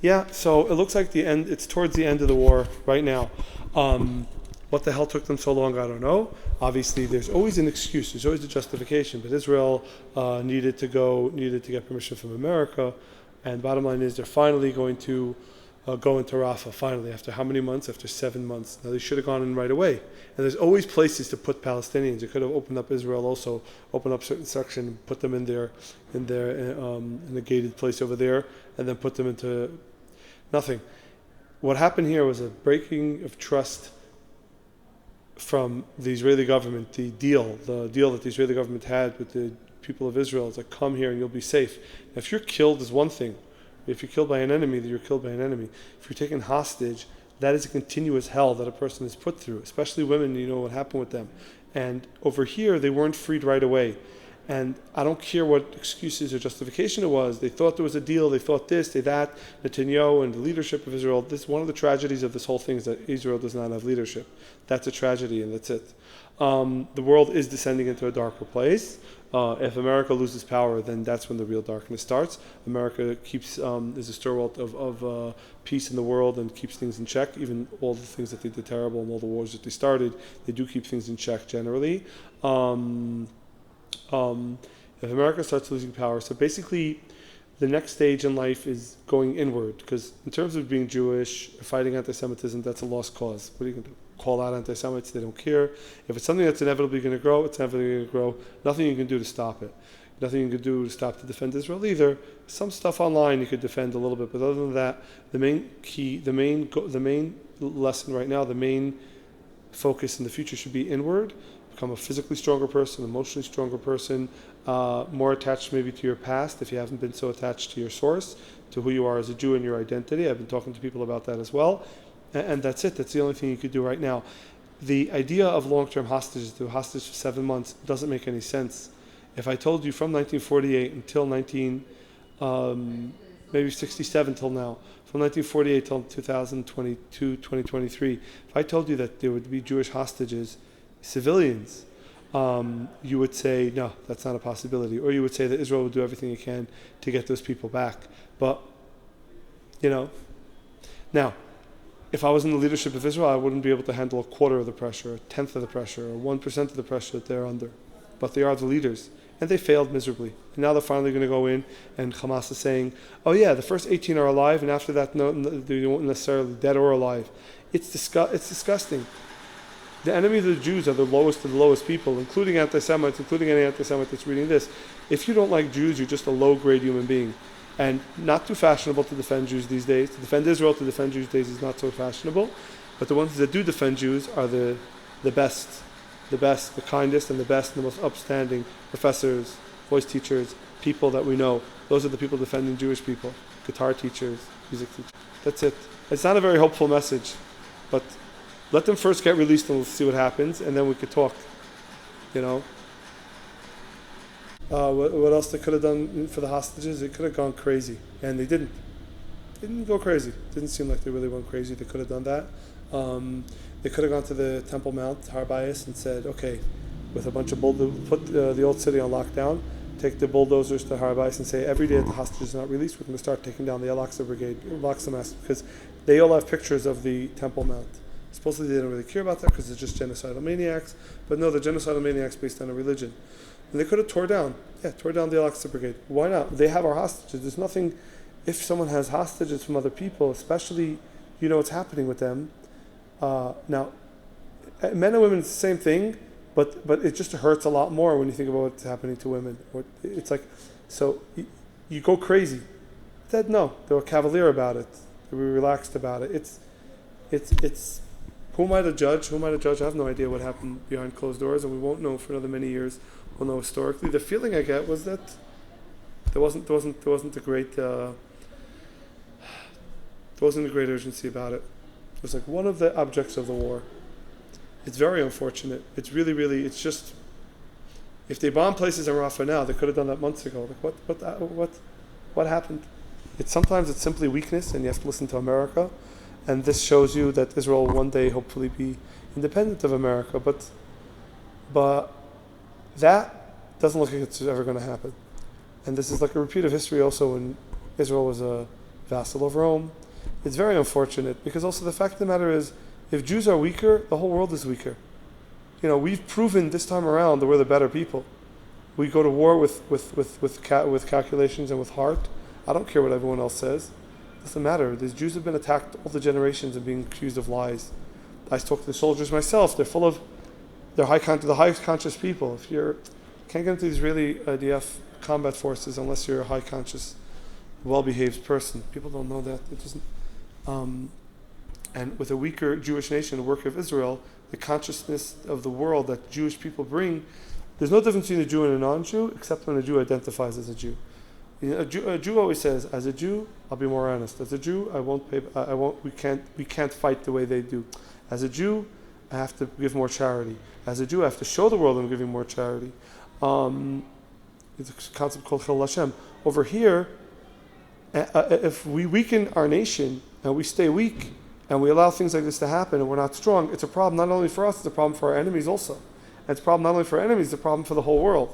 Yeah, so it looks like the end. It's towards the end of the war right now. What the hell took them so long? I don't know. Obviously, there's always an excuse. There's always a justification. But Israel needed to get permission from America, and bottom line is they're finally going to go into Rafah. Finally, after how many months? After 7 months. Now they should have gone in right away. And there's always places to put Palestinians. They could have opened up Israel also, opened up certain section, and put them in a gated place over there, and then put them into nothing. What happened here was a breaking of trust from the Israeli government. The deal that the Israeli government had with the people of Israel is like, come here and you'll be safe. Now, if you're killed is one thing. If you're killed by an enemy, then you're killed by an enemy. If you're taken hostage, that is a continuous hell that a person is put through, especially women. You know what happened with them. And over here, they weren't freed right away. And I don't care what excuses or justification it was. They thought there was a deal. They thought this, they that. Netanyahu and the leadership of Israel. This one of the tragedies of this whole thing is that Israel does not have leadership. That's a tragedy, and that's it. The world is descending into a darker place. If America loses power, then that's when the real darkness starts. America keeps is a stalwart of peace in the world and keeps things in check. Even all the things that they did terrible and all the wars that they started, they do keep things in check generally. If America starts losing power, so basically the next stage in life is going inward, because in terms of being Jewish, fighting anti-Semitism, that's a lost cause. What are you going to do? Call out anti-Semites? They don't care. If it's something that's inevitably going to grow, it's inevitably going to grow. Nothing you can do to stop it. Nothing you can do to defend Israel either. Some stuff online you could defend a little bit, but other than that, the main lesson right now, the main focus in the future should be inward. Become a physically stronger person, emotionally stronger person, more attached maybe to your past if you haven't been so attached to your source, to who you are as a Jew and your identity. I've been talking to people about that as well. And that's it. That's the only thing you could do right now. The idea of long-term hostages, to hostage for 7 months, doesn't make any sense. If I told you from 1948 until maybe 67 till now, from 1948 till 2022, 2023, if I told you that there would be Jewish hostages, civilians, you would say, no, that's not a possibility. Or you would say that Israel would do everything it can to get those people back. But, now, if I was in the leadership of Israel, I wouldn't be able to handle a quarter of the pressure, a tenth of the pressure, or 1% of the pressure that they're under. But they are the leaders. And they failed miserably. And now they're finally going to go in, and Hamas is saying, oh yeah, the first 18 are alive, and after that, no, they weren't necessarily dead or alive. It's disgusting. The enemy of the Jews are the lowest of the lowest people, including anti-Semites, including any anti-Semite that's reading this. If you don't like Jews, you're just a low-grade human being. And not too fashionable to defend Jews these days. To defend Israel, to defend Jews these days is not so fashionable. But the ones that do defend Jews are the best, the kindest, and the best, and the most upstanding professors, voice teachers, people that we know. Those are the people defending Jewish people. Guitar teachers, music teachers. That's it. It's not a very hopeful message, but let them first get released and we'll see what happens, and then we could talk. What else they could have done for the hostages? They could have gone crazy, and they didn't. They didn't go crazy. It didn't seem like they really went crazy. They could have done that. They could have gone to the Temple Mount, Har Bayis, and said, okay, with a bunch of bulldozers, put the old city on lockdown, take the bulldozers to Har Bayis and say, every day that the hostages are not released, we're going to start taking down the Al-Aqsa Brigade, Al-Aqsa Massacre, because they all have pictures of the Temple Mount. Supposedly they don't really care about that because they're just genocidal maniacs, but no, they're genocidal maniacs based on a religion. And they could have tore down the Al-Aqsa Brigade. Why not? They have our hostages. There's nothing, if someone has hostages from other people, especially, what's happening with them. Now, men and women, it's the same thing, but it just hurts a lot more when you think about what's happening to women. It's like, so you go crazy. Instead, no, they were cavalier about it. They were relaxed about it. It's who am I to judge? I have no idea what happened behind closed doors, and we won't know for another many years. We'll know historically. The feeling I get was that there wasn't a great urgency about it. It was like one of the objects of the war. It's very unfortunate. It's really, really. It's just, if they bomb places in Rafah now, they could have done that months ago. Like what happened? Sometimes it's simply weakness, and you have to listen to America. And this shows you that Israel will one day hopefully be independent of America, but that doesn't look like it's ever going to happen. And this is like a repeat of history also when Israel was a vassal of Rome. It's very unfortunate because also the fact of the matter is, if Jews are weaker, the whole world is weaker. We've proven this time around that we're the better people. We go to war with calculations and with heart. I don't care what everyone else says. It doesn't matter. These Jews have been attacked all the generations and being accused of lies. I talk to the soldiers myself. They're high conscious people. If you can't get into the Israeli IDF combat forces unless you're a high conscious, well-behaved person. People don't know that. It doesn't. And with a weaker Jewish nation, the work of Israel, the consciousness of the world that Jewish people bring, there's no difference between a Jew and a non-Jew, except when a Jew identifies as a Jew. A Jew always says, "As a Jew, I'll be more honest. As a Jew, I won't pay. I won't. We can't fight the way they do. As a Jew, I have to give more charity. As a Jew, I have to show the world I'm giving more charity." It's a concept called Chil Hashem. Over here, if we weaken our nation and we stay weak and we allow things like this to happen and we're not strong, it's a problem not only for us, it's a problem for our enemies also. And it's a problem not only for our enemies, it's a problem for the whole world.